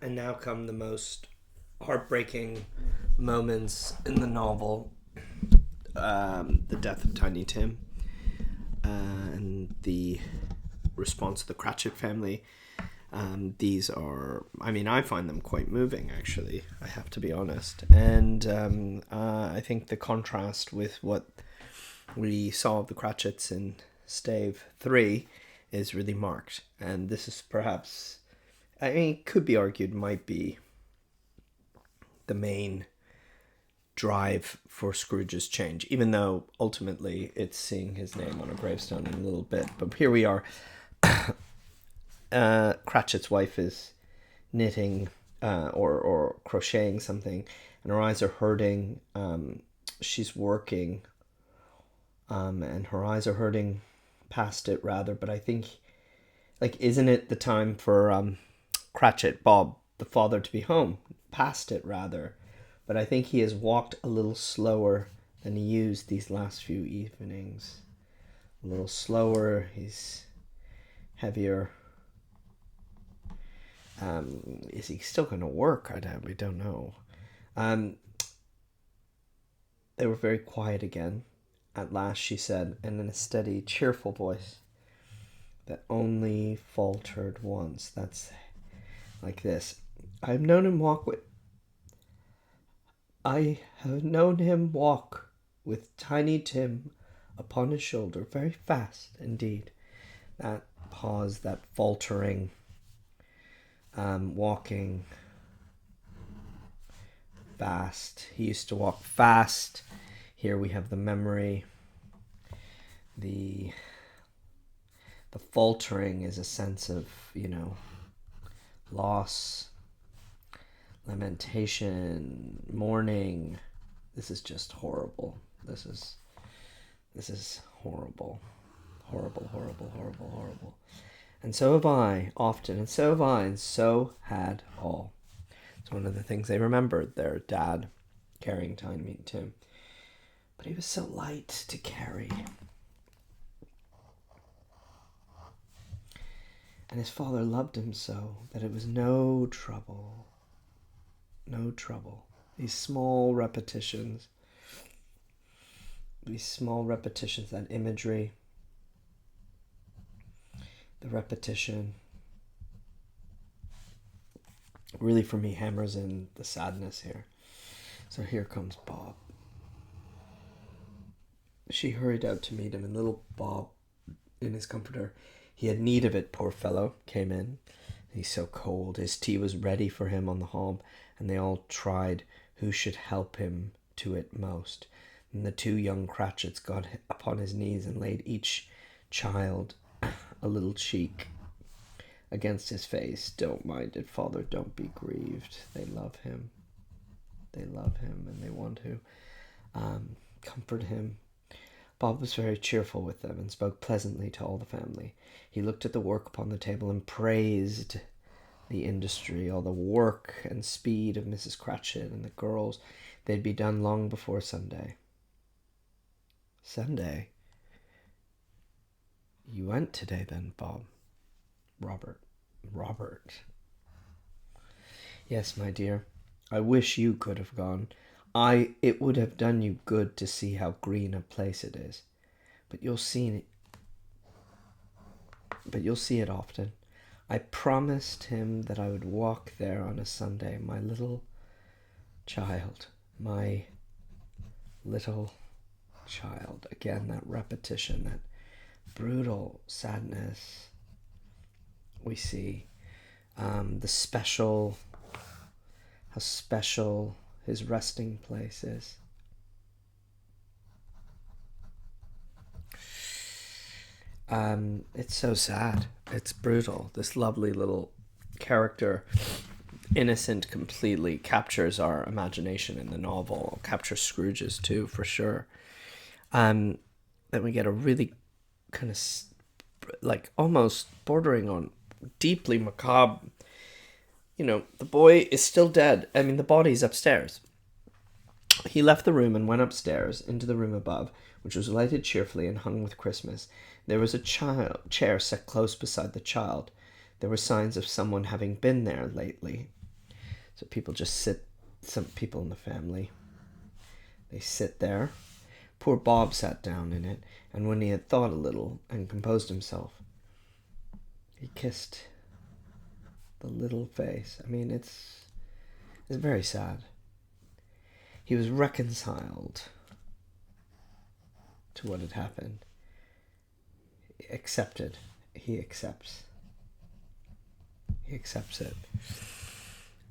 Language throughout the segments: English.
And now come the most heartbreaking moments in the novel. The death of Tiny Tim, and the response of the Cratchit family. These are, I mean, I find them quite moving, actually, I have to be honest. And I think the contrast with what we saw of the Cratchits in Stave 3 is really marked. And this is perhaps, I mean, it could be argued, might be the main drive for Scrooge's change, even though ultimately it's seeing his name on a gravestone in a little bit. But here we are. Cratchit's wife is knitting or crocheting something, and her eyes are hurting. She's working, and her eyes are hurting past it, rather. But I think, like, isn't it the time for Cratchit, Bob, the father, to be home? Past it, rather. But I think he has walked a little slower than he used these last few evenings. A little slower, he's heavier. Is he still going to work? We don't know. They were very quiet again. At last she said, and in a steady, cheerful voice that only faltered once. That's like this. I have known him walk with Tiny Tim upon his shoulder, very fast indeed. That pause, that faltering, walking fast. He used to walk fast. Here we have the memory. The faltering is a sense of, loss, lamentation, mourning. This is just horrible. This is horrible. Horrible, horrible, horrible, horrible. And so have I, often, and so have I, and so had all. It's one of the things they remembered, their dad carrying Tiny Tim. But he was so light to carry. And his father loved him so that it was no trouble. No trouble. These small repetitions, that imagery, the repetition, really for me hammers in the sadness here. So here comes Bob. She hurried out to meet him, and little Bob, in his comforter, he had need of it, poor fellow, came in. He's so cold. His tea was ready for him on the hob, and they all tried who should help him to it most. And the two young Cratchits got upon his knees and laid each child a little cheek against his face. Don't mind it, father, don't be grieved. They love him. They love him, and they want to comfort him. Bob was very cheerful with them and spoke pleasantly to all the family. He looked at the work upon the table and praised the industry, all the work and speed of Mrs. Cratchit and the girls. They'd be done long before Sunday. Sunday? You went today then, Bob? Robert. Yes, my dear. I wish you could have gone. It would have done you good to see how green a place it is. But you'll see it often. I promised him that I would walk there on a Sunday, my little child. My little child. Again, that repetition, that brutal sadness we see. How special his resting place is. It's so sad. It's brutal. This lovely little character, innocent completely, captures our imagination in the novel, captures Scrooge's too, for sure. Then we get a really kind of like almost bordering on deeply macabre. The boy is still dead. I mean, the body's upstairs. He left the room and went upstairs into the room above, which was lighted cheerfully and hung with Christmas. There was a chair set close beside the child. There were signs of someone having been there lately. So people just sit, some people in the family, they sit there. Poor Bob sat down in it, and when he had thought a little and composed himself, he kissed the little face. I mean, it's very sad. He was reconciled to what had happened. He accepted. He accepts. He accepts it.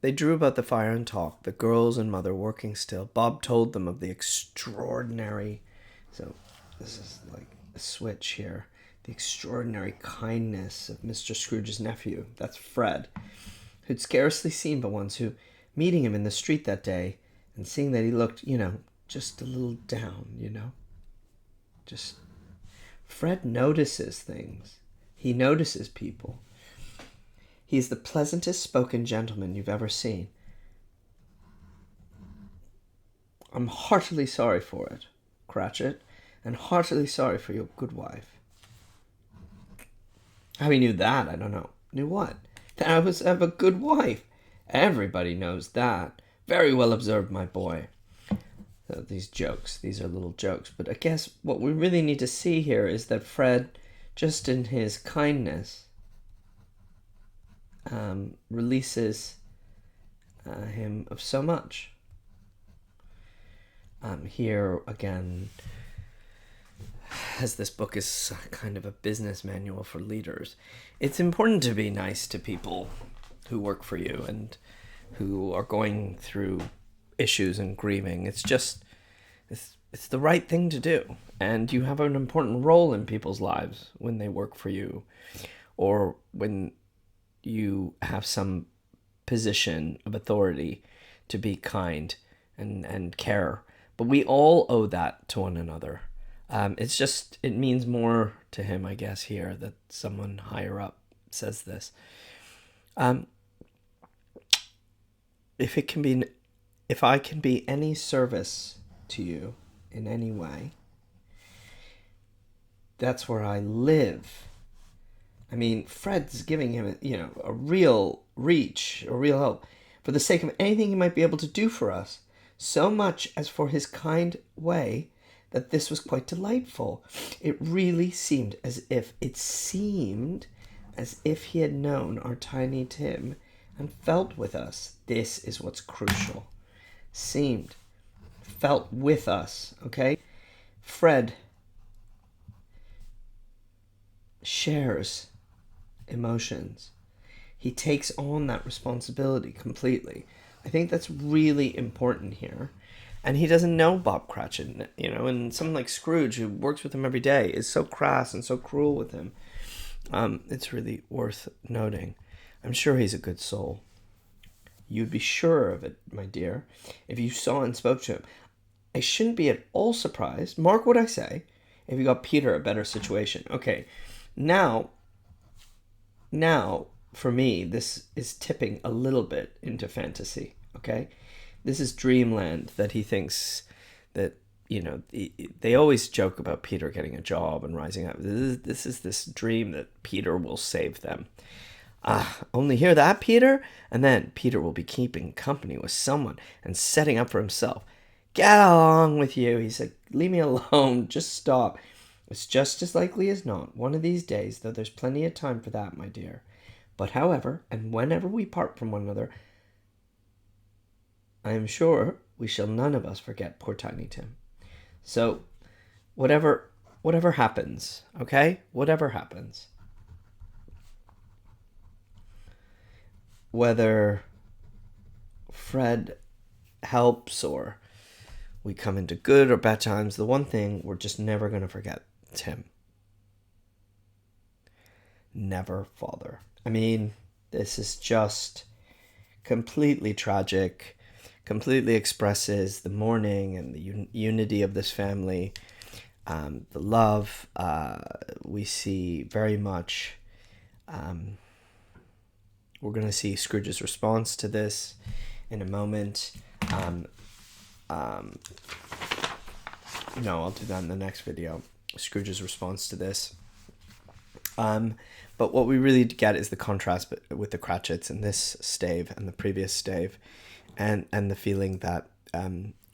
They drew about the fire and talked, the girls and mother working still. Bob told them of the extraordinary, so this is like a switch here, the extraordinary kindness of Mr. Scrooge's nephew, that's Fred, who'd scarcely seen but once, who, meeting him in the street that day, and seeing that he looked, just a little down, just, Fred notices things. He notices people. He's the pleasantest spoken gentleman you've ever seen. I'm heartily sorry for it, Cratchit, and heartily sorry for your good wife. How he knew that, I don't know. Knew what? That I was have a good wife. Everybody knows that. Very well observed, my boy. So these jokes, these are little jokes. But I guess what we really need to see here is that Fred, just in his kindness, releases him of so much. Here again, as this book is kind of a business manual for leaders, it's important to be nice to people who work for you and who are going through issues and grieving. It's just, it's the right thing to do. And you have an important role in people's lives when they work for you, or when you have some position of authority to be kind and care. But we all owe that to one another. It means more to him, I guess, here that someone higher up says this. If I can be any service to you in any way, that's where I live. I mean, Fred's giving him, a real reach, a real help, for the sake of anything he might be able to do for us, so much as for his kind way, that this was quite delightful. It really seemed as if he had known our Tiny Tim and felt with us. This is what's crucial. Felt with us, okay? Fred shares emotions. He takes on that responsibility completely. I think that's really important here. And he doesn't know Bob Cratchit, and someone like Scrooge, who works with him every day, is so crass and so cruel with him. It's really worth noting. I'm sure he's a good soul. You'd be sure of it, my dear, if you saw and spoke to him. I shouldn't be at all surprised, mark what I say, if you got Peter a better situation. Okay, now, for me, this is tipping a little bit into fantasy, okay? This is dreamland that he thinks that, they always joke about Peter getting a job and rising up. This is this dream that Peter will save them. Only hear that, Peter? And then Peter will be keeping company with someone and setting up for himself. Get along with you, he said. Leave me alone. Just stop. It's just as likely as not, one of these days, though there's plenty of time for that, my dear. But however, and whenever we part from one another, I am sure we shall none of us forget poor Tiny Tim. So, whatever happens, okay? Whatever happens. Whether Fred helps or we come into good or bad times, the one thing we're just never going to forget, Tim. Never, Father. I mean, this is just completely tragic, completely expresses the mourning and the unity of this family, the love. We see very much, we're going to see Scrooge's response to this in a moment. No, I'll do that in the next video. Scrooge's response to this. But what we really get is the contrast with the Cratchits in this stave and the previous stave, and the feeling that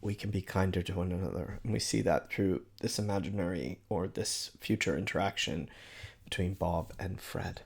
we can be kinder to one another. And we see that through this imaginary or this future interaction between Bob and Fred.